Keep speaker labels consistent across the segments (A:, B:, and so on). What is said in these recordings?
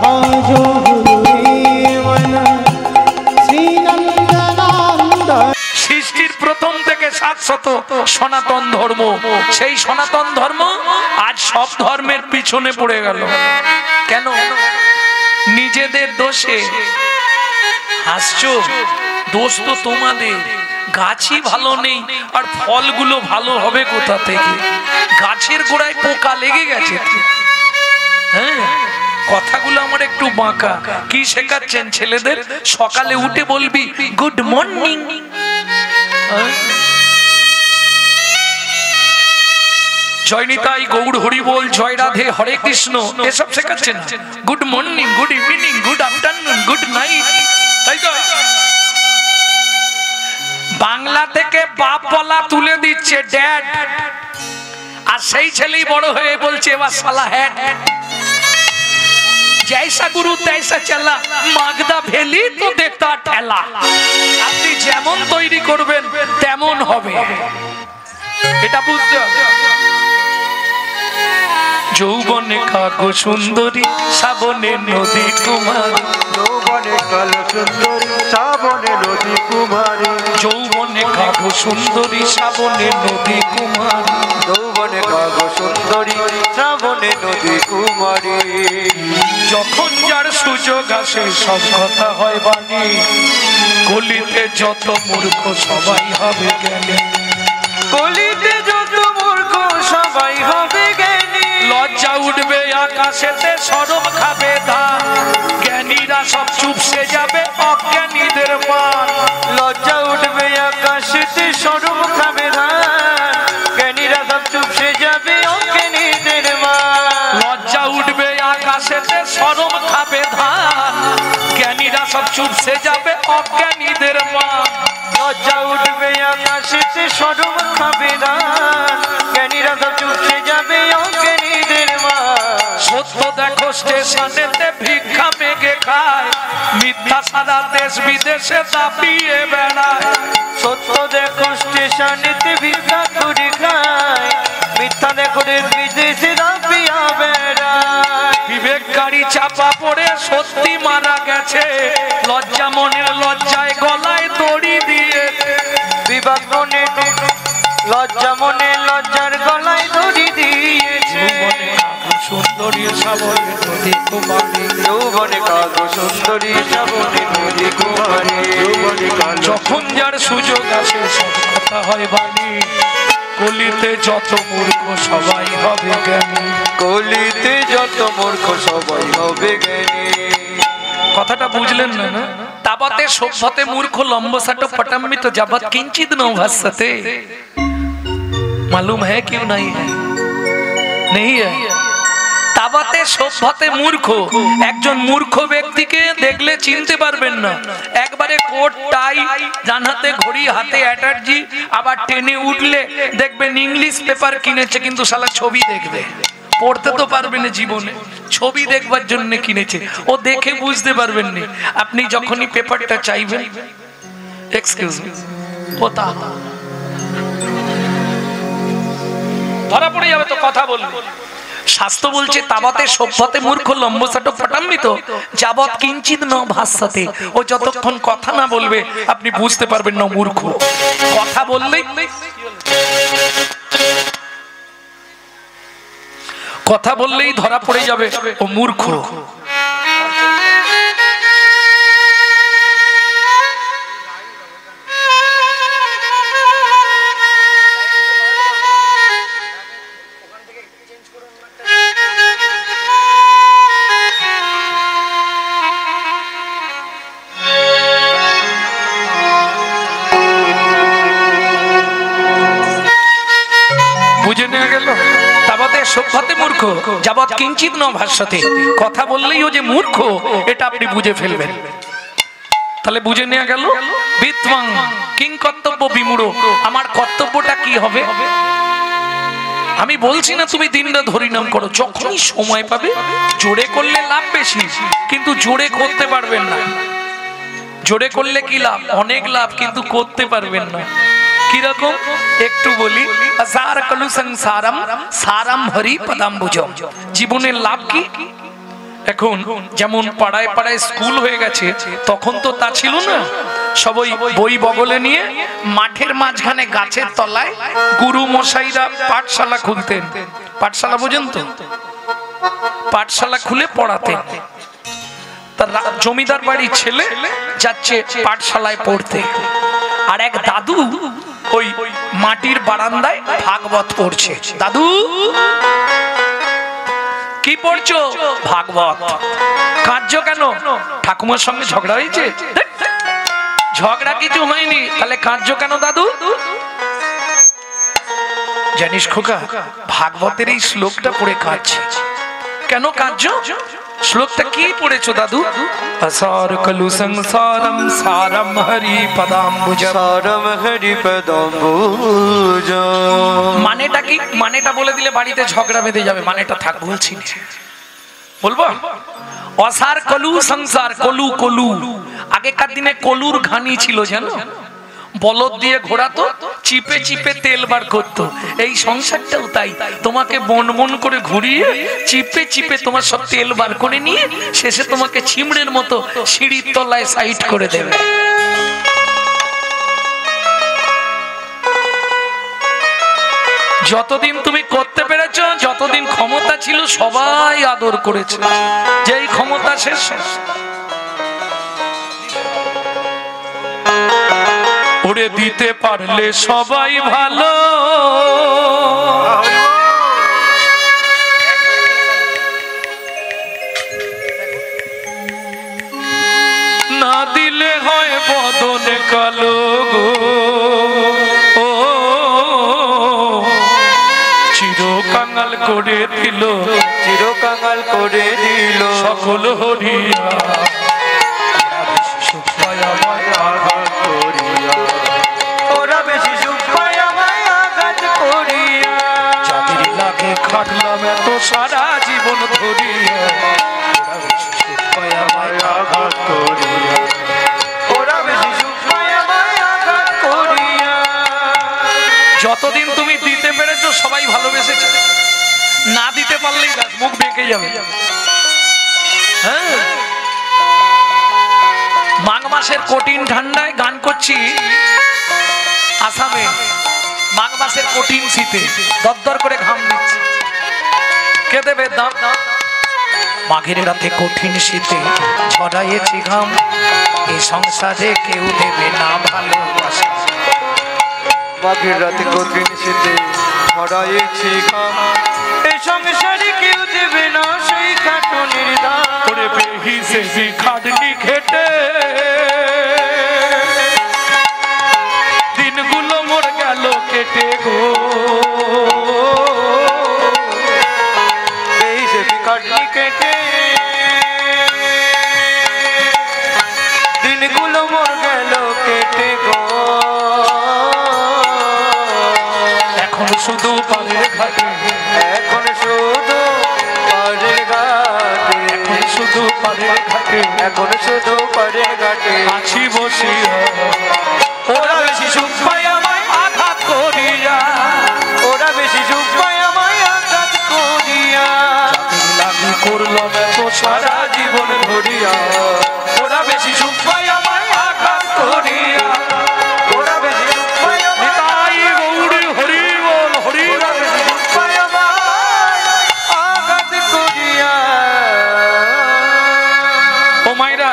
A: भजो गुरुदेवन श्रीनंदनंदन।
B: সৃষ্টির প্রথম থেকে শাশ্বত সনাতন ধর্ম, সেই সনাতন ধর্ম আজ সব ধর্মের পিছনে পড়ে গেল। কেন? নিজেদের দোষে। হাসছো? দোষ তো তোমাদের। গাছই ভালো নেই আর ফলগুলো ভালো হবে কোথা থেকে? গাছের গোড়ায় পোকা লেগে গেছে। হ্যাঁ, কথাগুলো আমার একটু বাঁকা। কি শেখাচ্ছেন ছেলেদের? সকালে উঠে বলবি গুড মর্নিং। জয় নিতাই গৌর হরি বল, জয় রাধে, হরে কৃষ্ণ, এসব শেখাচ্ছেন। Good morning, good evening, good afternoon, good night, তাই তো? বাংলা থেকে বাপ বলা তুলে দিচ্ছে ড্যাড, আর সেই ছেলেই বড় হয়ে বলছে এবার শালা হ্যাড। जैसा गुरु तैसा चला, मागदा भेली तो देखता ठेला। আপনি যেমন তৈরি করবেন তেমন হবে, এটা বুঝতে হবে। যৌবনে কাগো সুন্দরী, শ্রাবণে নদী কুমারী।
C: যৌবনে কালো সুন্দরী, শ্রাবণে নদী কুমারী।
B: যৌবনে কাগো সুন্দরী, শ্রাবণে নদী কুমারী।
C: যৌবনে কাগো সুন্দরী, শ্রাবণে নদী কুমারী।
B: যখন যার সুযোগ আসে সব কথা হয় বাণী। কলিতে যত মূর্খ সবাই হবে জ্ঞানী।
C: কলিতে যত মূর্খ সবাই হবে জ্ঞানী।
B: লজ্জা উঠবে আকাশেতে, শরম খাবে ধান। জ্ঞানীরা সব চুপসে যাবে, অজ্ঞানীদের মান।
C: লজ্জা উঠবে আকাশেতে, শরম খাবে ধান। জ্ঞানীরা সব চুপসে যাবে, অজ্ঞানীদের মান।
B: লজ্জা উঠবে আকাশেতে, শরম খাবে ধান। জ্ঞানীরা সব চুপসে যাবে, অজ্ঞানীদের মান।
C: লজ্জা উঠবে আকাশেতে, শরম খাবে ধান। জ্ঞানীরা সব চুপসে যাবে, অজ্ঞানীদের মান।
B: সত্য দেখো স্টেশনেতে ভিক্ষা মেঘে খায়। মিথ্যা সারা দেশ বিদেশে দাপিয়ে বেড়ায়।
C: সত্য দেখো স্টেশনেতে ভিক্ষা করে খায়। মিথ্যা দেখো দেশ বিদেশে দাপিয়া বেড়ায়।
B: বিবেক গাড়ি চাপা পড়ে সত্যি মারা গেছে। লজ্জা মনের লজ্জায় গলায় দড়ি দিয়ে।
C: বিবেক মনে লজ্জা মনে লজ্জার গলায় দড়ি দিয়েছে।
B: সুন্দরী শ্রাবণে নদী কুমারী।
C: যৌবনে কাগো সুন্দরী, শ্রাবণে নদী কুমারী। যৌবনে কালো
B: যখন যার সুযোগ আসে সব কথা হয় বাণী। কলিতে যত মূর্খ সবাই হবে জ্ঞানী।
C: কলিতে যত মূর্খ সবাই হবে জ্ঞানী।
B: কথাটা বুঝলেন না? না তাবতে সভ্যতে মূর্খ লম্বসাট পটাম্বিত যাবৎ কিঞ্চিত ন ভাস্যতে। मालूम है क्यों नहीं है? नहीं है। তাবতে সভ্যতে মূর্খ। একজন মূর্খ ব্যক্তিকে দেখলে চিনতে পারবেন না। একবারে কোট টাই, ডান হাতে ঘড়ি, হাতে অ্যাটার্জি, আবার ট্রেনে উঠলে দেখবেন ইংলিশ পেপার কিনেছে কিন্তু শালা ছবি দেখবে। পড়তে তো পারবে না জীবনে, ছবি দেখবার জন্য কিনেছে। ও দেখে বুঝতে পারবেন না। আপনি যখনই পেপারটা চাইবেন, এক্সকিউজ মি, ওটা ধরা পড়ে যাবে তো কথা বলবে। শাস্ত্র বলছে তাবতে সভ্যতে মূর্খ লম্বসাট পটাম্বিত যাবৎ কিঞ্চিত ন ভাস্যতে। ও যতক্ষণ কথা না বলবে আপনি বুঝতে পারবেন না মূর্খ। কথা বললেই কথা বললেই ধরা পড়ে যাবে ও মূর্খ। বুঝে নেওয়া গেল? তাবতে সভ্যতে মূর্খ যাবৎ কিঞ্চিত ন ভাস্যতে। কথা বললেই ও যে মূর্খ এটা আপনি বুঝে ফেলবেন। তাহলে বুঝে নেওয়া গেল বিত্বাং কিং কর্তব্য বিমূঢ়। আমার কর্তব্যটা কি হবে? আমি বলছি না তুমি দিনরাত হরিনাম করো, যখনই সময় পাবে। জোরে করলে লাভ বেশি, কিন্তু জোরে করতে পারবেন না। জোরে করলে কি লাভ? অনেক লাভ, কিন্তু করতে পারবেন না। কিরকম একটু বলি। আসার কলু সংসারম সারম হরি পদাম্বুজম। জীবনের লাভ কি? এখন যেমন পাড়ায় পাড়ায় স্কুল হয়ে গেছে, তখন তো তা ছিল না। সবাই বই বগলে নিয়ে মাঠের মাঝখানে গাছের তলায় গুরু মশাইরা পাঠশালা খুলতেন। পাঠশালা বোঝেন তো? পাঠশালা খুলে পড়াতেন। তার জমিদার বাড়ির ছেলে যাচ্ছে পাঠশালায় পড়তে, আর এক দাদু ওই মাটির বারান্দায় ভাগবত পড়ছে। দাদু কি পড়ছো? ভাগবত। কাঁদছো কেন? ঠাকুমার সঙ্গে ঝগড়া হয়েছে? ঝগড়া কিছু হয়নি, তাহলে কাঁদছো কেন দাদু? জানিস খোকা, ভাগবতের এই শ্লোকটা পড়ে কাঁদছি। কেন কাঁদছো? শ্লোকটা কি পড়েছো দাদু? আসার কলু সংসারম সারম হরি পদাম্বুজ,
C: সারম হরি পদাম্বুজ।
B: মানেটা কি? মানেটা বলে দিলে বাড়িতে ঝগড়া বেঁধে যাবে। মানেটা থাক, বলছি না। বলবো? অসার কলু সংসার, কলু কলু। আগেকার দিনে কলুর ঘানি ছিল জানো? বলদ দিয়ে ঘোরাতো, চিপে চিপে তেল বার করতো। এই সংসারটাও তাই, তোমাকে বন বন করে ঘুরিয়ে চিপে চিপে তোমার সব তেল বার করে নিয়ে শেষে তোমাকে চিমড়ের মতো সিঁড়ির তলায় সাইড করে দেবে। যতদিন তুমি করতে পেরেছো, যতদিন ক্ষমতা ছিল সবাই আদর করেছে, যেই ক্ষমতা শেষ ওরে দিতে পারলে সবাই ভালো, না দিলে হয় বদনে কালো গো। ও চিরকাঙাল করে দিল,
C: চিরকাঙাল করে দিল
B: সকল হরিয়া।
C: ওরা বেশি সুখ পায় আমায় আঘাত করিয়া।
B: যাদের লাগে খাটলাম এত সারা জীবন ধরিয়া, ওরা বেশি সুখ পায় আমায় আঘাত করিয়া।
C: ওরা বেশি সুখ পায় আমায় আঘাত করিয়া।
B: যতদিন তুমি দিতে পেরেছো সবাই ভালোবেসেছে, না দিতে পারলেই গাছ মুখ বেঁকে যাবে। হ্যাঁ, মাঘ মাসের কঠিন ঠান্ডায় গান করছি আসামে, মাঘ মাসের কঠিন শীতে দরদর করে ঘাম দিচ্ছে। কে দেবে দাম? মাঘের রাতে কঠিন শীতে ঝরাইয়েছি ঘাম, এই সংসারে কেউ দেবে না ভালোবাসা।
C: মাঘের রাতে কঠিন শীতে ঝরাইয়েছি ঘাম, এই সংসারে কেউ দেবে না সেই খাটুনির দাম।
B: করে বেহিসেবি খাটনি খেটে দিনগুলো মোর গেল কেটে গো।
C: বেহিসেবি খাটনি কেটে দিনগুলো মোর গেল কেটে গো।
B: এখন শুধু পালের ঘাটে,
C: এখন শুধু পাড়ের ঘাটে,
B: এখন শুধু পালের ঘাটে
C: এখন শুধু পাড়ের ঘাটে
B: আছি বসিয়া। ওরা বেশি সুখ পায় আমায় আঘাত করিয়া,
C: ওরা বেশি সুখ পায় আমায় আঘাত করিয়া।
B: যাদের লাগি করলাম এত সারা জীবন ধরিয়া, ওরা বেশি সুখ পায় আমায় আঘাত করিয়া।
C: ওরা বেশি সুখ পায় আমায়
B: নিতাই গৌরী হরি বল, হরি রাম।
C: সুখ পায় আমায় আঘাত করিয়া।
B: ও মাইরা,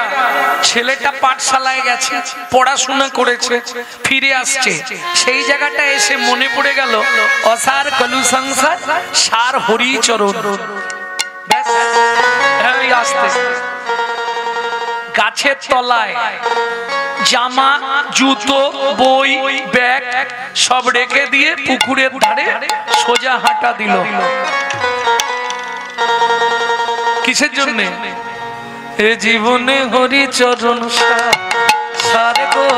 B: ছেলেটা পাঠশালায় গেছে, পড়াশোনা করেছে, ফিরে আসছে, সেই জায়গাটা এসে মনে পড়ে গেল অসার কলু সংসার সার হরি চরণ। ব্যাস, এই আসতে গাছের তলায় জামা জুতো বই ব্যাগ সব রেখে দিয়ে পুকুরের ধারে সোজা হাঁটা দিল। কিসের জন্য? এ জীবনে হরি চরণ সার গো,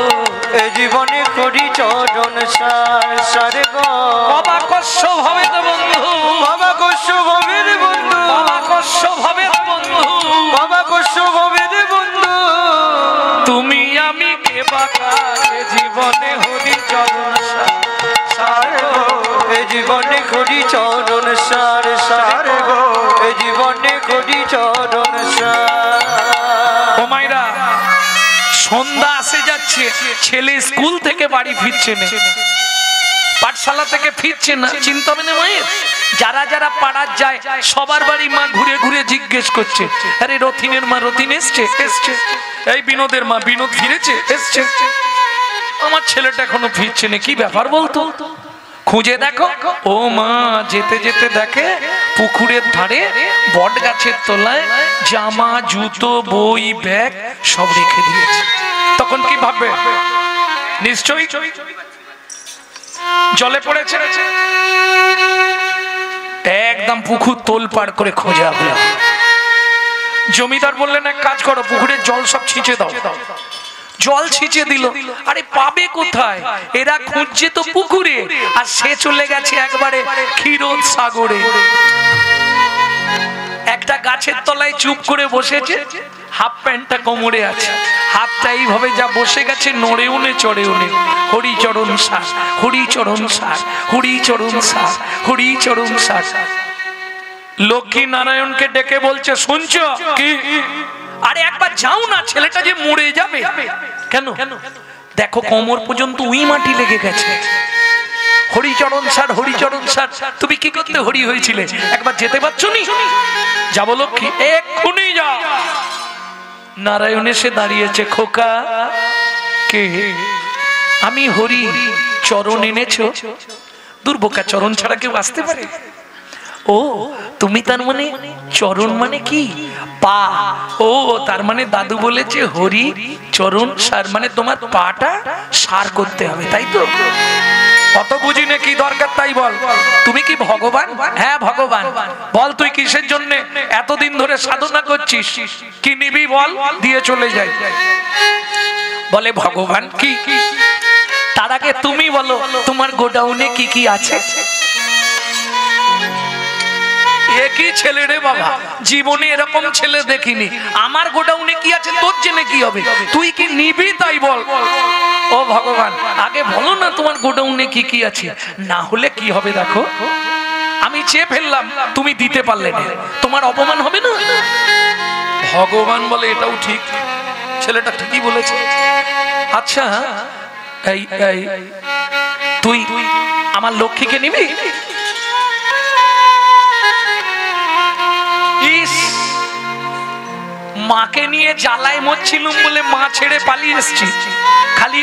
C: এ জীবনে করি চরণ সার সার গো।
B: বাবা কষ্ট ভাবে তো বন্ধু,
C: বাবা কষ্ট ভবের বন্ধু,
B: বাবা কষ্ট ভাবে বন্ধু,
C: বাবা কষ্ট ভবের বন্ধু।
B: তুমি আমি কে বাকা, এ জীবনে হরি চরণ সার গো,
C: এ জীবনে করি চরণ সার সার গো। এ জীবনে হরি চরণ
B: ও মাইরা সন্ধ্যা আসে যাচ্ছে, ছেলে স্কুল থেকে বাড়ি ফিরছে না, পাঠশালা থেকে ফিরছে না, চিন্তা হবে না মায়ের? যারা যারা পাড়ার যায় সবার বাড়ি মা ঘুরে ঘুরে জিজ্ঞেস করছে, আরে রথিনের মা রথিন এসছে? এসছে। এই বিনোদের মা বিনোদ ফিরেছে? এসছে। আমার ছেলেটা এখনো ফিরছে না, কি ব্যাপার বলতো? খুঁজে দেখো, ও মা যেতে যেতে দেখে পুকুরের ধারে বট গাছের তলায় জামা জুতো বই ব্যাগ সব রেখে দিয়েছে। তখন কি ভাববে? নিশ্চয়ই জলে পড়েছে। একদম পুকুর তোল পাড় করে খোঁজা হলো। জমিদার বললেন এক কাজ করো, পুকুরের জল সব ছিঁচে দাও। জল ছিঁচে দিল। আরে পাবে কোথায়? এরা খুঁজছে তো পুকুরে, আর সে চলে গেছে একবারে ক্ষীরোদ সাগরে। একটা গাছের তলায় চুপ করে বসেছে, হাফ প্যান্টটা কোমরে আছে, হাতটা এইভাবে যা বসে গেছে, নড়ে উনে চড়ে উনে হরিচরণ সার, হরিচরণ সার, হরিচরণ সার, হরিচরণ সার। লক্ষ্মী নারায়ণকে ডেকে বলছে, শুনছো কি? আরে একবার যাও না, ছেলেটা যে মরে যাবে। কেন? দেখো কোমর পর্যন্ত উই মাটি লেগে গেছে। হরিচরণ স্যার, হরিচরণ স্যার, তুমি কি করতে হরি হয়েছিলে? একবার যেতে পারছো নি? যাবো লক্ষ্মী, এক্ষুনি যাও। নারায়ণ এসে দাঁড়িয়েছে। খোকা, কে? আমি হরি, চরণ এনেছো? দুর্বোকা, চরণ ছাড়া কেউ আসতে পারে? ও তুমি তার মানে চরণ মানে কি? পা। ও তার মানে দাদু বলেছে হরি চরণ সার, মানে তোমার পাটা সার করতে হবে, তাই তো? কত বুঝি না, কি দরকার তাই বল। তুমি কি ভগবান? হ্যাঁ ভগবান। বল তুই কিসের জন্য এতদিন ধরে সাধনা করছিস, কি নিবি বল, দিয়ে চলে যাই। বলে ভগবান কি? তার আগে তুমি বলো তোমার গোডাউনে কি কি আছে? একই ছেলে রে বাবা, জীবনে এরকম ছেলে দেখিনি। আমার গোডাউনে কি আছে তোর জেনে কি হবে? তুই কি নিবি তাই বল। ও ভগবান, আগে বলো না তোমার গোডাউনে কি কি আছে, না হলে কি হবে দেখো। আমি চেয়ে ফেললাম, তুমি দিতে পারলে না, তোমার অপমান হবে না? ভগবান বলে এটাও ঠিক, ছেলেটা ঠিকই বলেছে। আচ্ছা তুই আমার লক্ষ্মীকে নিবি? মাকে নিয়ে জ্বালায় মরছিলুম বলে মা ছেড়ে পালিয়ে এসছি। খালি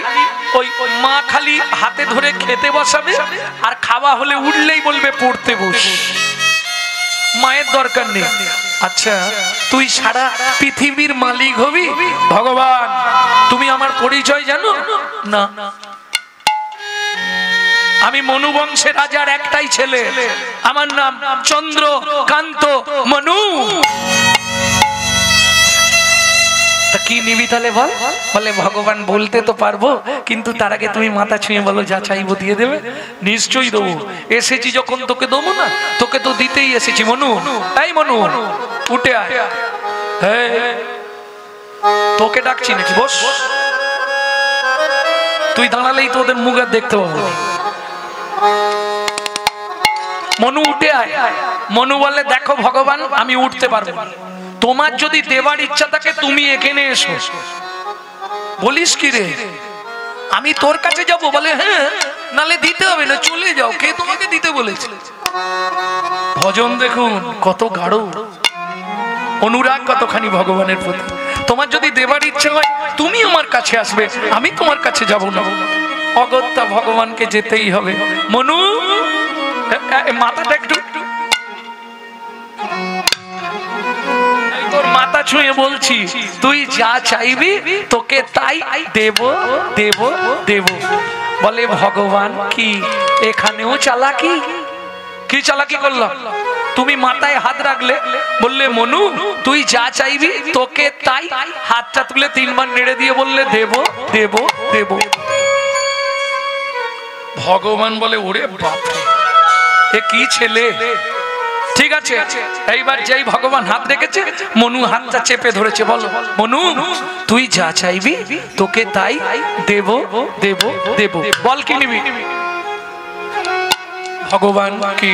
B: ওই মা খালি হাতে ধরে খেতে বসাবে, আর খাওয়া হলে উঠলেই বলবে পড়তে বস। মায়ের দরকার নেই। আচ্ছা তুই সারা পৃথিবীর মালিক হবি? ভগবান তুমি আমার পরিচয় জানো না? আমি মনু বংশের রাজার একটাই ছেলে, আমার নাম চন্দ্রকান্ত মনু। তা কি নিবি তাহলে বল? বলে ভগবান বলতে তো পারবো, কিন্তু তার আগে তুমি মাথা ছুঁয়ে বলো যা চাইবো দিয়ে দেবে। নিশ্চয়ই দেবো, এসেছি যখন তোকে দেবো না? তোকে তো দিতেই এসেছি মনু। এই মনু উঠে আয়। তোকে ডাকছি নাকি? বস। তুই দাঁড়ালেই তো ওদের মুখ আর দেখতে পাবো। মনু উঠে আয়। মনু বলে দেখো ভগবান আমি উঠতে পারবো না, তোমার যদি দেবার ইচ্ছা থাকে তুমি এখানে এসো। বলিস কি রে, আমি তোর কাছে যাব? বলে হ্যাঁ, নালে দিতে হবে না, চলে যাও। কে তোমাকে দিতে বলেছে? ভজন দেখুন কত গাঢ়, অনুরাগ কতখানি ভগবানের প্রতি। তোমার যদি দেবার ইচ্ছা হয় তুমি আমার কাছে আসবে, আমি তোমার কাছে যাব না। অগত্যা ভগবানকে যেতেই হবে। মনু মাথাটা একটু, তোর মাথা ছুঁয়ে বলছি, তুই যা চাইবি তোকে তাই দেব দেব দেব। বলে ভগবান কি এখানেও চালাকি? কি চালাকি করলাম? তুমি মাথায় হাত রাখলে, বললে মনু তুই যা চাইবি তোকে তাই, হাতটা তুলে 3 বার নেড়ে দিয়ে বললে দেব দেব দেব। ভগবান বলে ওরে বাপ, এ কি ছেলে। ঠিক আছে, এইবার যেই ভগবান হাত রেখেছে মনু হাতটা চেপে ধরেছে। বলো মনু তুই যা চাইবি তোকে তাই দেব দেব দেব। বল কি নিবি? ভগবান কি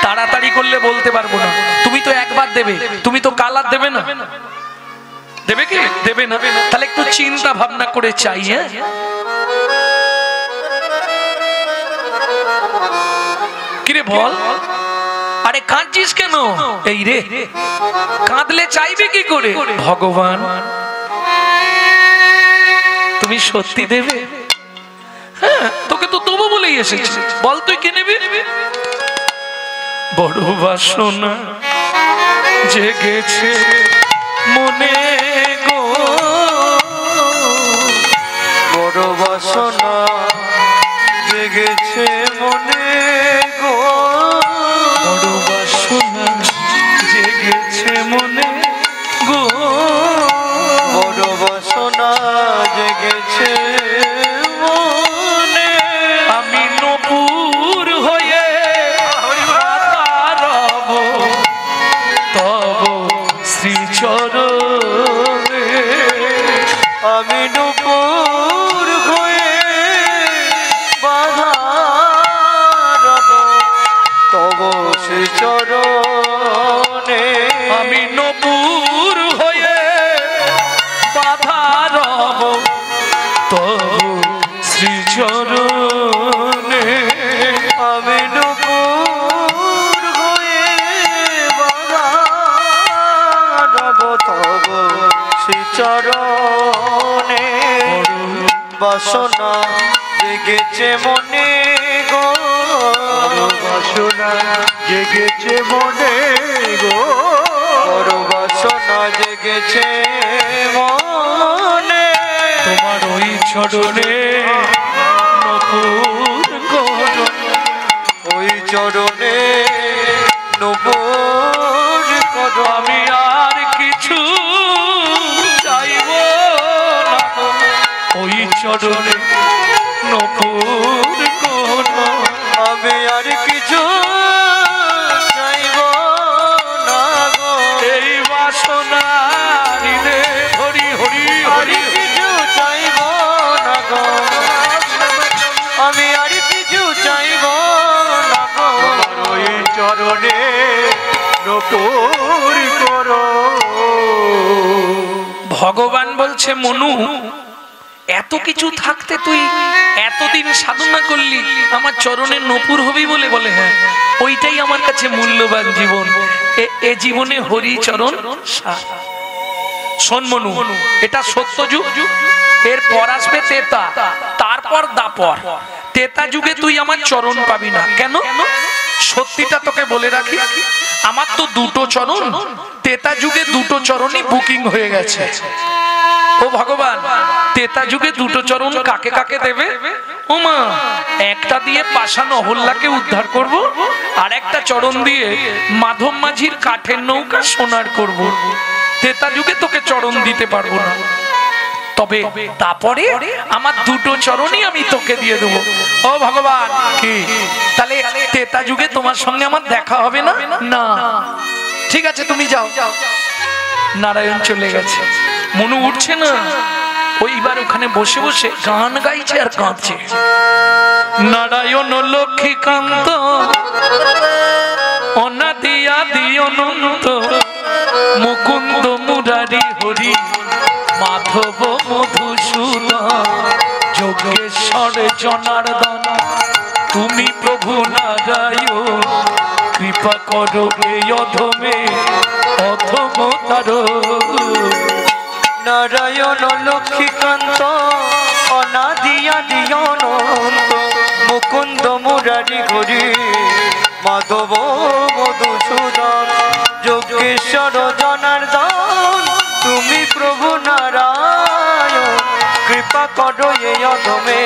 B: তাড়াতাড়ি করলে বলতে পারবো না। তুমি তো একবার দেবে, তুমি তো কালার দেবে না, দেবে কি দেবে না? তাহলে একটু চিন্তা ভাবনা করে চাই। হ্যাঁ, কিরে বল, আরে কাঁদছিস কেন? এই রে, কাঁদলে চাইবে কি করে? ভগবান তুমি সত্যি দেবে? হ্যাঁ, তোকে তো দেবো বলেই এসেছি, বল তুই কে নেবে? বড় বাসনা জেগেছে মনে গো,
C: বড় বাসনা জেগেছে মনে গো,
B: বড় বাসনা জেগেছে মনে গো,
C: বড় বাসনা জেগেছে মনে।
B: আমি নপুর হয়ে রব তব শ্রীচরণে,
C: আমি নূপুর হয়ে বাধা রব তব শ্রীচরণে,
B: আমি নপুর হয়ে বাধা রব তব শ্রীচরণে,
C: আমি নূপুর হয়ে বাধা রব তব শ্রীচরণে। বাসনা জেগেছে মনে গো, বাসনা জেগেছে মনে গো, বড় বাসনা জেগেছে মনে।
B: তোমার ওই চরণে নপুর করো,
C: ওই চরণে নূপুর করো।
B: আমি আর কিছু চাইব না, ওই চরণে নপুর করো।
C: আমি আর কিছু চাইব না গো,
B: এই বাসনা হৃদে হরি হরি
C: হরি
B: হরি,
C: কিছু চাইব না গো, আমি আর কিছু চাইব না গো, ওই চরণে নূপুর করো।
B: ভগবান বলছে মনু, এত কিছু থাকতে তুই এতদিন সাধনা করলি, আমার চরণে নপুর হবি বলে? বলে হ্যাঁ, ওইটাই আমার কাছে মূল্যবান জীবন, এ জীবনে হরি চরণ। শোন মনু, এটা সত্য যুগ, এর পর আসবে তেতা, তারপর দাপর। তেতা যুগে তুই আমার চরণ পাবি না। কেন? সত্যিটা তোকে বলে রাখি, আমার তো দুটো চরণ, তেতা যুগে দুটো চরণই বুকিং হয়ে গেছে। ও ভগবান, তেতা যুগে দুটো চরণ কাকে কাকে দেবে? ও মা, একটা দিয়ে পাষাণ অহল্যাকে উদ্ধার করব, আর একটা চরণ দিয়ে মাধব মাঝির কাঠের নৌকা সোনার করব। তেতা যুগে তোকে চরণ দিতে পারবো না, তবে তারপরে আমার দুটো চরণই আমি তোকে দিয়ে দেবো। ও ভগবান, কি তাহলে তেতা যুগে তোমার সঙ্গে আমার দেখা হবে না? না, ঠিক আছে তুমি যাও। নারায়ণ চলে গেছে, মনু উঠছে না, ওইবার ওখানে বসে বসে গান গাইছে আর কাঁদছে। নারায়ণ লক্ষ্মীকান্ত অনাদি আদি অনন্ত, মুকুন্দ মুরারি হরি মাধব মধুসূদন, যোগেশ্বর জনার্দন তুমি প্রভু নারায়ণ, কৃপা করো এই অধমে অধমতার।
C: নারায়ণ লক্ষ্মীকান্ত অনাদি আদি অনন্ত, মুকুন্দ মুরারি হরি মাধব মধুসূদন, যোগেশ্বর জনার্দন তুমি প্রভু নারায়ণ, কৃপা করো এই অধমে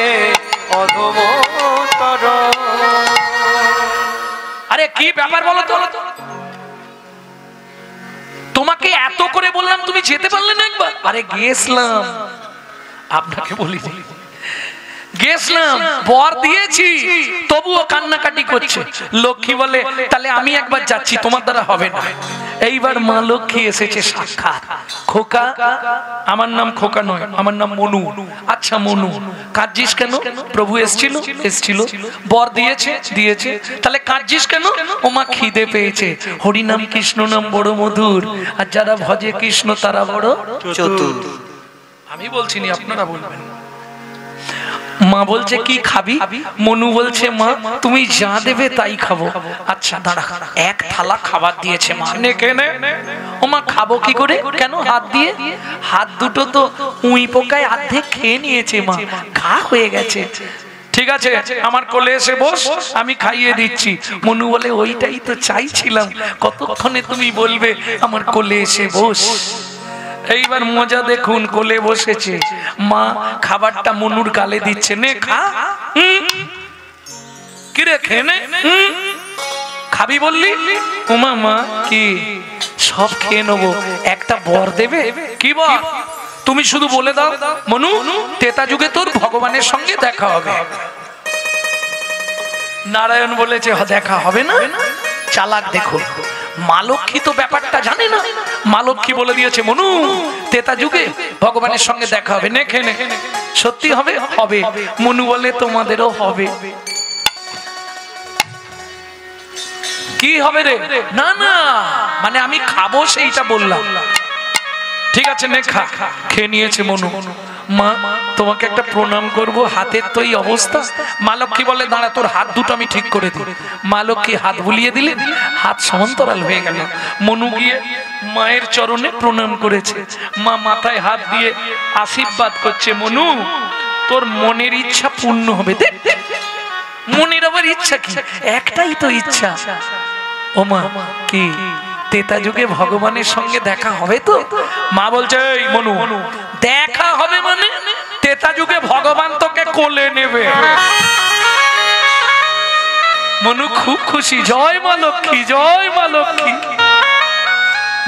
C: অধমতর।
B: আরে কি ব্যাপার বলো তো? তোমাকে এত করে বললাম, তুমি যেতে পারলে না একবার? আরে গেছিলাম, আপনাকে বলি গেছলাম, বর দিয়েছি, তবুও কান্নাকাটি করছে। লক্ষ্মী বলে তাহলে আমি একবার যাচ্ছি, তোমার দ্বারা হবে না। এইবার মা লক্ষ্মী এসেছে সাক্ষাৎ। খোকা, আমার নাম খোকা নয়, আমার নাম মনু। আচ্ছা মনু, কাঁদছিস কেন? প্রভু এসেছিল, এসেছিল, বর দিয়েছে, দিয়েছে, তাহলে কাঁদছিস কেন? ও মা খিদে পেয়েছে, হরি নাম কৃষ্ণ নাম বড় মধুর, আর যারা ভজে কৃষ্ণ তারা বড়
C: চতুর।
B: আমি বলছি না, আপনারা বলবেন। মা বলছে কি খাবি? মনু বলছে মা তুমি যা দেবে তাই খাবো। আচ্ছা দাঁড়া, এক থালা খাবার দিয়েছে মা, নে কেনে। ও মা খাবো কি করে? কেন? হাত দিয়ে। হাত দুটো তো উই পোকায় অর্ধেক খেয়ে নিয়েছে মা, ঘা হয়ে গেছে। ঠিক আছে, আমার কোলে এসে বস, আমি খাইয়ে দিচ্ছি। মনু বলে ওইটাই তো চাইছিলাম, কতক্ষণে তুমি বলবে আমার কোলে এসে বস। এইবার মজা দেখুন, কোলে বসেছে মা, খাবারটা মনুর গালে দিচ্ছে, নে খা। কিরে খেয়ে নে, খাবি বললি? উমা মা কি সব খেয়ে নেবো, একটা বর দেবে? কি বর? তুমি শুধু বলে দাও মনু, তেতা যুগে তোর ভগবানের সঙ্গে দেখা হবে। নারায়ণ বলেছে দেখা হবে না। চালাক দেখো, মা লক্ষ্মী তো ব্যাপারটা জানে না। মা লক্ষ্মী বলে দিয়েছে মনু তেতা যুগে ভগবানের সঙ্গে দেখা হবে, নে খেয়ে নে। সত্যি হবে? হবে। মনু বলে তোমাদেরও হবে। কি হবে রে? না না, মানে আমি খাবো সেইটা বললাম। ঠিক আছে নে খা। খেয়ে নিয়েছে মনু। মা তোমাকে একটা প্রণাম করব, হাতের তো এই অবস্থা। মা লক্ষ্মী বলে দাঁড়া, তোর হাত দুটো আমি ঠিক করে দিই। মা লক্ষ্মী হাত বুলিয়ে দিলেন, হাত সমান্তরাল হয়ে গেল। মনু গিয়ে মায়ের চরণে প্রণাম করেছে। মা মাথায় হাত দিয়ে আশীর্বাদ করছে, মনু তোর মনের ইচ্ছা পূর্ণ হবে। দেখ মনের আবার ইচ্ছা কি? একটাই তো ইচ্ছা। ও মা কি তেতা যুগে ভগবানের সঙ্গে দেখা হবে তো? মা বলছে এই মনু, দেখা হবে মানে তেতা যুগে ভগবান তোকে কোলে নেবে। মনু খুব খুশি, জয় মা লক্ষ্মী, জয় মা লক্ষ্মী।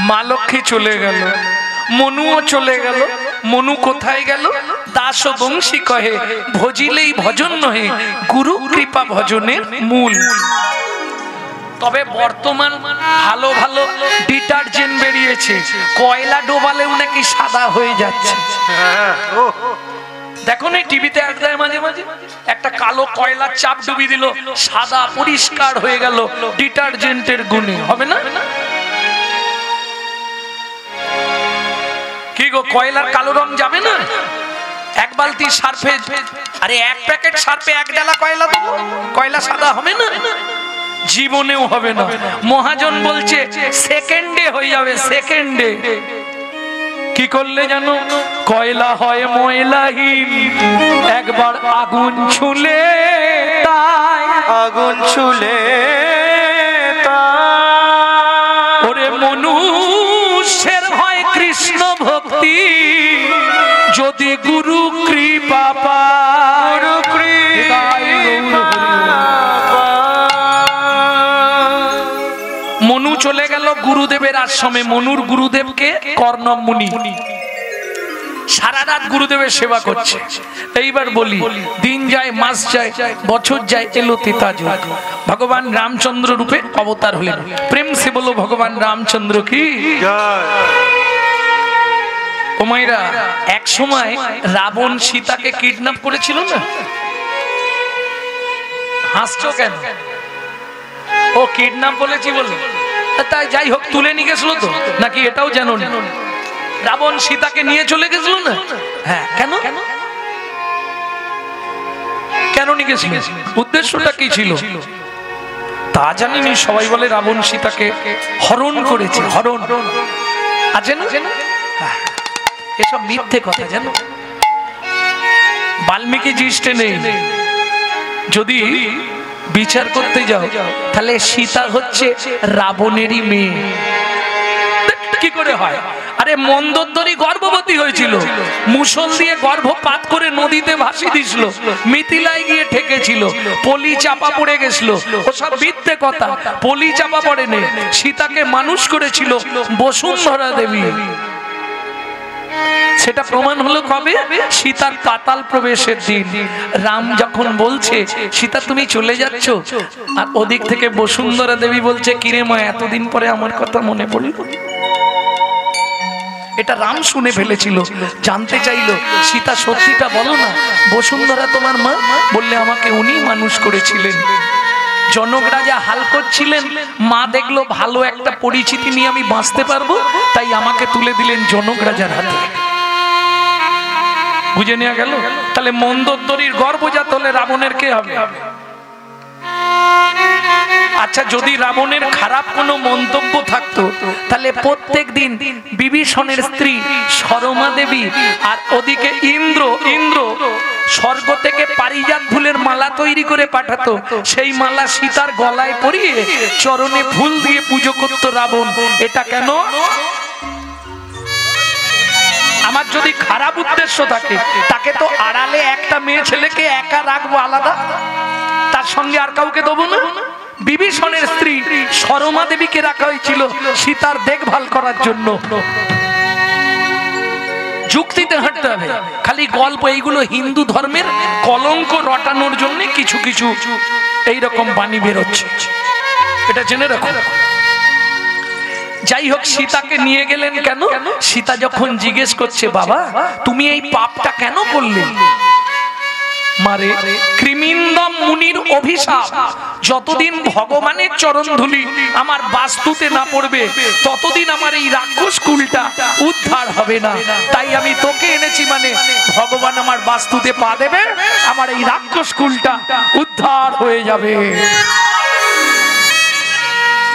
B: মা লক্ষ্মী চলে গেল, মনুও চলে গেল। মনু কোথায় গেল? দাস বংশী কহে ভজিলেই ভজন নহে, গুরু কৃপা ভজনের মূল। তবে বর্তমান ভালো ভালো ডিটারজেন্ট বেরিয়েছে, কয়লা ডোবালেও নাকি সাদা হয়ে যাচ্ছে। দেখো না টিভিতে অ্যাড দেয় মাঝে মাঝে, একটা কালো কয়লার চাপ ডুবি দিল, সাদা পরিষ্কার হয়ে গেল ডিটারজেন্টের গুণে। হবে না? কি গো, কয়লার কালো রং যাবে না? এক বালতি সার্ফে, আরে এক প্যাকেট সার্ফে এক ডালা কয়লা দেবো, কয়লা সাদা হবে না? জীবনেও হবে না। মহাজন বলছে সেকেন্ডে হয়ে যাবে, সেকেন্ডে। কি করলে জানো? কয়লা হয় ময়লাহীন, একবার আগুন ছুলে তাই,
C: আগুন ছুলে
B: ওরে মনুষ্যের হয় কৃষ্ণ ভক্তি, যদি গুরু কৃপা পায়।
C: গুরু কৃপা
B: মনু চলে গেল গুরুদেবের আশ্রমে। মনুর গুরুদেবকে কর্ণব মুনি, সারা রাত গুরুদেবের সেবা করছে। এইবার বলি, দিন যায়, মাস যায়, বছর যায়, এলো তেতা যুগ। ভগবান রামচন্দ্র রূপে অবতার হলেন। প্রেম সে বলো ভগবান রামচন্দ্র কি
C: জয়।
B: ও মায়েরা, এক সময় রাবণ সীতাকে কিডন্যাপ করেছিল না? হাসছো কেন? ও কিডন্যাপ বলেছি বলে তাই, যাই হোক তুলে নিয়ে গেছিল তো নাকি? এটাও জানো না? রাবণ সীতাকে নিয়ে চলে গেছিল না? হ্যাঁ, কেন কেন নিয়ে গেছিল? উদ্দেশ্যটা কি ছিল তা জানিনি। সবাই বলে রাবণ সীতাকে হরণ করেছে। হরণ আছে না? এসব মিথ্যে কথা জানো। বাল্মীকি জিষ্টে নেই। যদি বিচার করতে যাও তাহলে সীতা হচ্ছে রাবণেরই মেয়ে। কি করে হয়? আরে মন্দোদরী গর্ভবতী হয়েছিল, মুসল দিয়ে গর্ভপাত করে নদীতে ভাসিয়ে দিছিল, মিথিলায় গিয়ে ঠেকেছিল, পলি চাপা পড়ে গেছিল। ওসব মিথ্যে কথা। পলি চাপা পড়েনি, সীতাকে মানুষ করেছিল বসুন্ধরা দেবী। সেটা প্রমাণ হলো কবে? সীতার পাতাল প্রবেশের দিন। রাম যখন বলছে সীতা তুমি চলে যাচ্ছ, আর ওদিক থেকে বসুন্ধরা দেবী বলছে কিরে মা এতদিন পরে আমার কথা মনে পড়ল। এটা রাম শুনে ফেলেছিল, জানতে চাইলো সীতা সত্যিটা বলো না, বসুন্ধরা তোমার মা? বললে আমাকে উনি মানুষ করেছিলেন। জনক রাজা হাল করছিলেন, মা দেখলো ভালো একটা পরিচিতি নিয়ে আমি বাঁচতে পারবো, তাই আমাকে তুলে দিলেন জনক রাজার হাতে। বুঝে নেওয়া গেল? তাহলে মন্দোদরীর গর্ভজাত হলে রাবণের কে হবে? আচ্ছা, যদি রাবণের খারাপ কোনো মন্তব্য থাকতো তাহলে প্রত্যেক দিন বিভীষণের স্ত্রী সরমা দেবী আর ওদিকে ইন্দ্র স্বর্গ থেকে পারিজাত ফুলের মালা তৈরি করে পাঠাতো, সেই মালা সীতার গলায় পরিয়ে চরণে ফুল দিয়ে পুজো করতো রাবণ। এটা কেন? আমার যদি খারাপ উদ্দেশ্য থাকে, তাকে তো আড়ালে একটা মেয়ে ছেলেকে একা রাখবো আলাদা, তার সঙ্গে আর কাউকে দেবো না। বিভীষণের স্ত্রী সরমা দেবীকে রাখা হয়েছিল সীতার দেখভাল করার জন্য। যুক্তিতে হাঁটতে হবে, খালি গল্প এইগুলো হিন্দু ধর্মের কলঙ্ক রটানোর জন্য কিছু কিছু এইরকম বাণী বেরোচ্ছে, এটা জেনে রাখো। যাই হোক, সীতাকে নিয়ে গেলেন কেন? সীতা যখন জিজ্ঞেস করছে বাবা তুমি এই পাপটা কেন করলে? মারে কৃমিন্দম মুনির অভিশাপ, যতদিন ভগবানের চরণ ধুলি আমার বাস্তুতে না পড়বে ততদিন আমার এই রাক্ষস কুলটা উদ্ধার হবে না। তাই আমি তোকে এনেছি, মানে ভগবান আমার বাস্তুতে পা দেবে, আমার এই রাক্ষস কুলটা উদ্ধার হয়ে যাবে।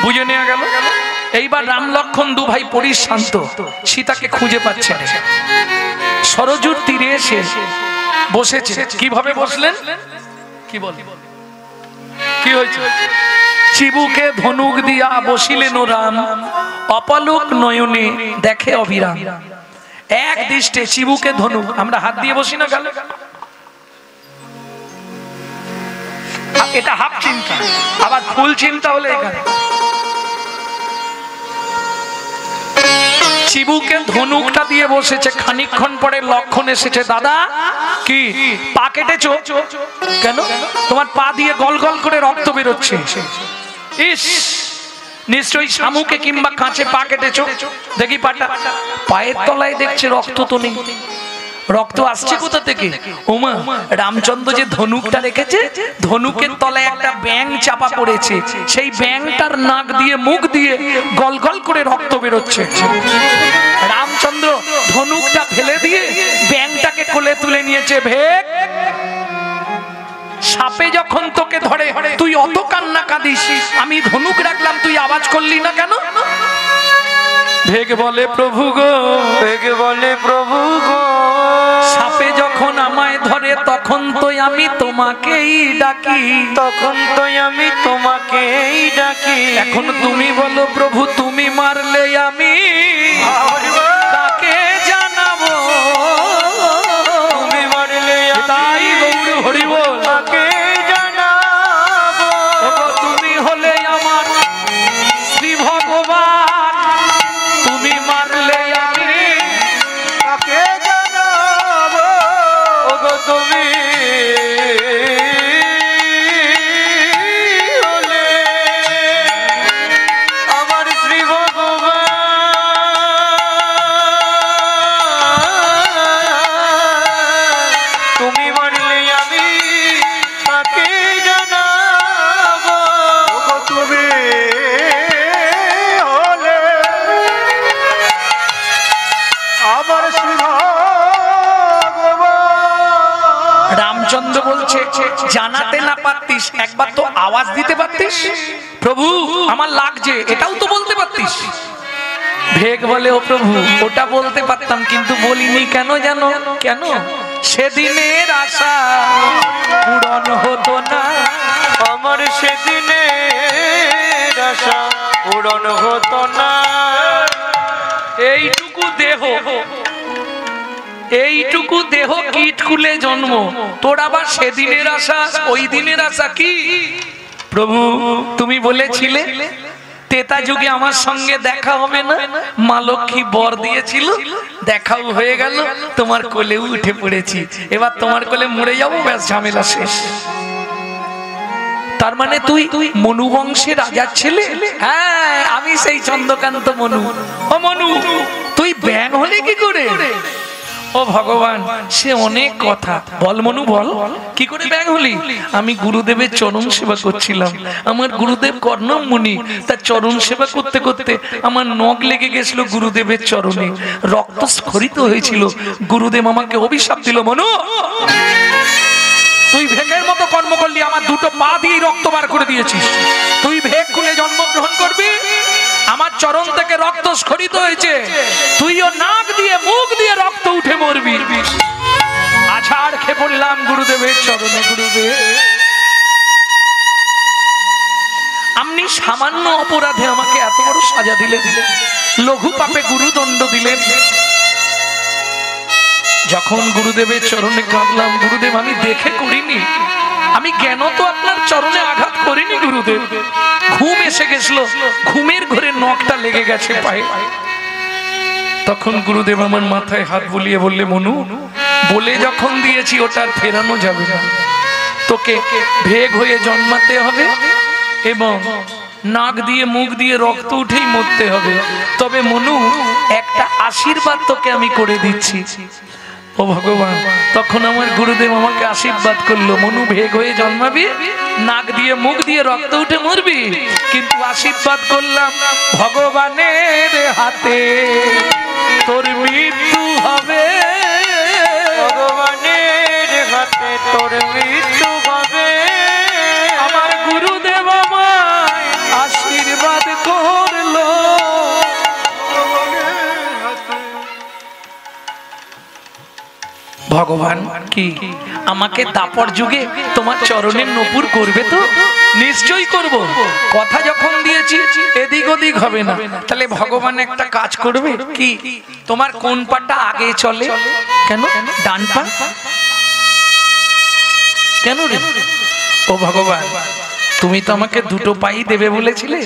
B: বুঝে নেওয়া গেল? এইবার রাম লক্ষণ দু ভাই পরিশান্ত, সীতাকে খুঁজে পাচ্ছে না। সরজুর তীরে এসে বসেছে। কিভাবে বসলেন? কি বল, কি হয়েছে? চিবুকে ধনুক দিয়া বসিলেন রাম, অপলোক নয়নে দেখে অবিরাম। এক দৃষ্টে চিবুকে ধনুক, আমরা হাত দিয়ে বসি না গালে, এটা হাফ চিন্তা, আবার ফুল চিন্তা হলে এখানে চিবুকে ধনুকটা দিয়ে বসেছে। খানিকক্ষণ পরে লক্ষণ এসেছে, দাদা কি পা কেটেছো কেন? তোমার পা দিয়ে গল গল করে রক্ত বেরোচ্ছে। ইস, নিশ্চয়ই শামুকে কিংবা কাঁচে পা কেটেছো, দেখি পাটা। পায়ের তলায় দেখছে রক্ত তো নেই, রক্ত আসছে কোথা থেকে? ওমা, রামচন্দ্র যে ধনুকটা রেখেছে, ধনুকের তলায় একটা ব্যাঙ চাপা পড়েছে, সেই ব্যাঙটার নাক দিয়ে মুখ দিয়ে গল গল করে রক্ত বেরোচ্ছে। রামচন্দ্র ধনুকটা ফেলে দিয়ে ব্যাঙটাকে কোলে তুলে নিয়েছে। ভেক, সাপে যখন তোকে ধরে তুই অত কান্না কাঁদিস, আমি ধনুক রাখলাম তুই আওয়াজ করলি না কেন? ভেগ বলে প্রভু গো,
C: ভেগ বলে প্রভু গো,
B: সাপে যখন আমায় ধরে তখন তো আমি তোমাকেই ডাকি,
C: তখন তো আমি তোমাকেই ডাকি।
B: এখন তুমি বলো প্রভু তুমি মারলে আমি তাকে জানাবো,
C: তুমি মারলে
B: তাই গৌর হরি বল
C: তাকে জানাবো।
B: তুমি হলে আমার শ্রী ভগবান, তুমি মারলে আমি
C: তাকে জানাবো। ওগো তুমি হলে আমার শ্রী ভগবান, তুমি মারলে আমি তাকে জানাবো। ওগো তুমি হলে আমার শ্রী ভগবান।
B: রামচন্দ্র বলছে জানাতে না পারতিস, একবার তো আওয়াজ দিতে পারতিস, প্রভু আমার লাগছে, এটাও তো বলতে পারতিস। ভেগ বলে ও প্রভু ওটা বলতে পারতাম, কিন্তু বলিনি কেন জানো? কেন? সেদিনের আশা পূরণ হতো না,
C: আমার সেদিনের আশা পূরণ হতো না।
B: এইটুকু দেহ কীট কুলে জন্ম, তোর আবার সেদিনের আশা, ওই দিনের আশা কি? প্রভু তুমি বলেছিলে তেতা যুগে আমার সঙ্গে দেখা হবে না, মা লক্ষ্মী বর দিয়েছিল, দেখাও হয়ে গেল, তোমার কোলেও উঠে পড়েছি, এবার তোমার কোলে মরে যাবো, ব্যাস ঝামেলা শেষ। তার মানে তুই মনু বংশের রাজার ছেলে? হ্যাঁ, আমি সেই চন্দ্রকান্ত মনু। ও মনু, তুই ব্যাং হলে কি করে? ও ভগবান, সে অনেক কথা, বল মনু বল, কি করে ব্যাং হলি? আমি গুরুদেবের চরণ সেবা করছিলাম, আমার গুরুদেব কর্ণম মুনি, তার চরণ সেবা করতে করতে আমার নখ লেগে গেছিল গুরুদেবের চরণে, রক্ত স্খলিত হয়েছিল, গুরুদেব আমাকে অভিশাপ দিল, মনু তুই ভেগের মতো কর্ম করলি, আমার দুটো পা দিয়ে রক্ত বার করে দিয়েছিস, তুই ভেগ খুলে জন্মগ্রহণ করবি, আমার চরণ থেকে রক্ত স্খলিত হয়েছে, তুইও নাক দিয়ে মুখ দিয়ে রক্ত উঠে মরবি। আছাড় খেয়ে পড়লাম গুরুদেবের চরণে। গুরুদেব, আপনি সামান্য অপরাধে আমাকে এত বড় সাজা দিলেন, লঘু পাপে গুরুদণ্ড দিলেন। যখন গুরুদেবের চরণে কাঁদলাম, গুরুদেব আমি দেখে করিনি, আমি জ্ঞান তো আপনার চরণে আঘাত করিনি গুরুদেব, ঘুম এসে গেছিল, ঘুমের ঘরে নখটা লেগে গেছে পায়ে। তখন গুরুদেব আমার মাথায় হাত বুলিয়ে বললে, মনু বলে যখন দিয়েছি ওটা আর ফেরানো যাবে না, তোকে ভেগ হয়ে জন্মাতে হবে এবং নাক দিয়ে মুখ দিয়ে রক্ত উঠেই মরতে হবে। তবে মনু, একটা আশীর্বাদ তোকে আমি করে দিচ্ছি। ও ভগবান, তখন আমার গুরুদেব আমাকে আশীর্বাদ করলো, মনু ভেগ হয়ে জন্মাবি, নাক দিয়ে মুখ দিয়ে রক্ত উঠে মরবি, কিন্তু আশীর্বাদ করলাম ভগবানের হাতে তোর মৃত্যু হবে,
C: ভগবানের হাতে তোর মৃত্যু হবে।
B: আমার গুরুদেব আমায় আশীর্বাদ করলো। ভগবান কি আমাকে দাপর যুগে তোমার চরণের নপুর করবে তো? নিশ্চয়ই করব, কথা যখন দিয়েছি এদিক ওদিক হবে না। তাহলে ভগবান একটা কাজ করবে, কি তোমার কোন পাটা আগে চলে? কেন ডান পা? কেন রে? ও ভগবান, তুমি তো আমাকে দুটো পাই দেবে বলেছিলে,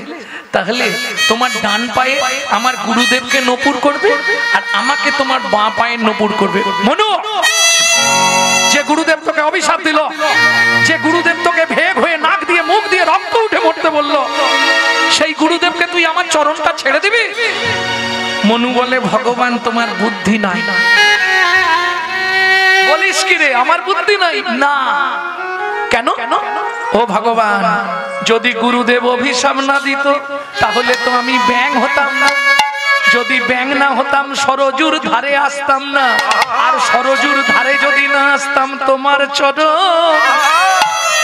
B: তাহলে তোমার ডান পায়ে আমার গুরুদেবকে নপুর করবে আর আমাকে তোমার বাঁ পায়ে নপুর করবে। মনু, যে গুরুদেব তোকে অভিশাপ দিল, যে গুরুদেব তোকে ভেগ হয়ে নাক দিয়ে মুখ দিয়ে রক্ত উঠে মরতে বললো, সেই গুরুদেবকে তুই আমার চরণটা ছেড়ে দিবি? মনু বলে, ভগবান তোমার বুদ্ধি নাই। বলিস কি রে, আমার বুদ্ধি নাই? না। কেন? ও ভগবান, যদি গুরুদেব অভিশাপ না দিত তাহলে তো আমি ব্যাং হতাম না, যদি ব্যাং না হতাম সরজুর ধারে আসতাম না, আর সরজুর ধারে যদি না আসতাম তোমার চরণ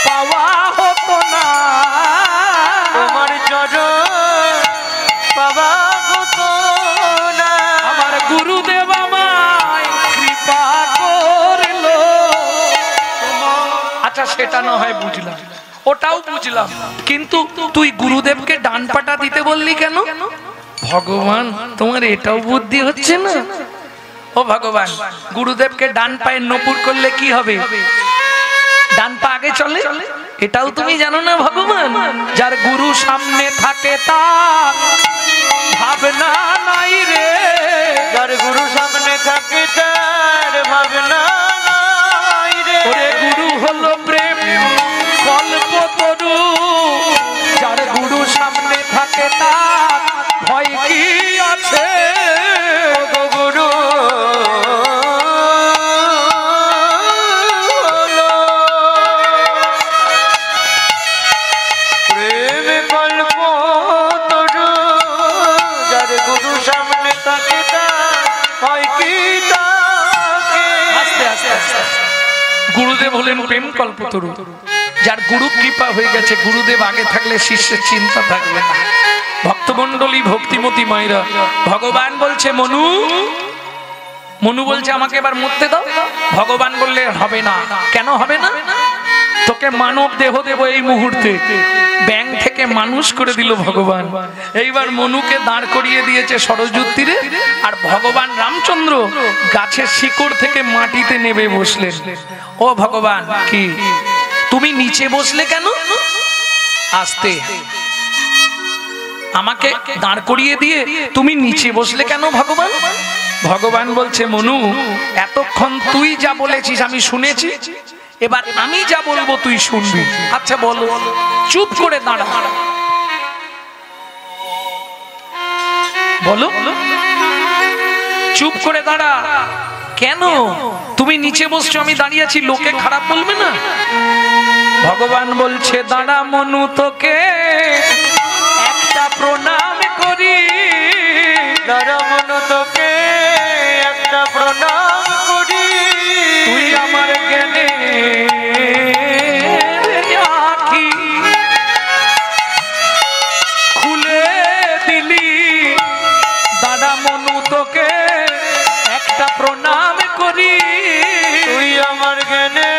B: পাওয়া হতো না,
C: তোমার চরণ পাওয়া হতো না।
B: আমার গুরুদেব আমায় কৃপা করলো। আচ্ছা, সেটা না হয় বুঝলাম, ওটাও বুঝলাম, কিন্তু তুই গুরুদেবকে ডান পাটা দিতে বললি কেন? ভগবান, তোমার এটাও বুদ্ধি হচ্ছে না? ও ভগবান, গুরুদেবকে ডান পায়ে নপুর করলে কি হবে? ডান পা আগে চলে, এটাও তুমি জানো না ভগবান? যার গুরু সামনে থাকে তার ভাবনা নাই রে,
C: যার গুরু সামনে থাকে তার ভাবনা নাই রে।
B: ওরে গুরু হলো প্রেম কল্পতরু, যার গুরু সামনে থাকে তার ভয় কি আছে?
C: গুরু প্রেম কল্পতরু, যার গুরু সামনে থাকে তার ভয় কি তাকে?
B: আস্তে আস্তে আস্তে। গুরুদেব হলেন প্রেম কল্পতরু, যার গুরু কৃপা হয়ে গেছে, গুরুদেব আগে থাকলে শিষ্যের চিন্তা থাকবে না। ভক্তমণ্ডলী, ভক্তিমতী মায়েরা, ভগবান বলছে মনু, মনু বলছে আমাকে এবার মরতে দাও। ভগবান বললে হবে না। কেন হবে না? তোকে মানব দেহ দেব এই মুহূর্তে। ব্যাং থেকে মানুষ করে দিল ভগবান। এইবার মনুকে দাঁড় করিয়ে দিয়েছে সরজুর তীরে, আর ভগবান রামচন্দ্র গাছের শিকড় থেকে মাটিতে নেমে বসলেন। ও ভগবান, কি তুমি নিচে বসলে কেন? আস্তে আমাকে দাঁড় করিয়ে দিয়ে তুমি নিচে বসলে কেন ভগবান? ভগবান বলছে মনু, এতক্ষণ তুই যা বলেছিস আমি শুনেছি, এবার আমি যা বলবো তুই শুনবি। আচ্ছা বলো। চুপ করে দাঁড়া, বলো চুপ করে দাঁড়া। কেন? তুমি নিচে বসছো, আমি দাঁড়িয়ে আছি, লোকে খারাপ বলবে না? ভগবান বলছে দাঁড়া মনু, তোকে একটা প্রণাম করি।
C: দাঁড়া মনু, তোকে একটা প্রণাম করি।
B: তুই আমার জ্ঞানে আঁখি খুলে দিলি। দাঁড়া মনু, তোকে একটা প্রণাম করি।
C: তুই আমার জ্ঞানে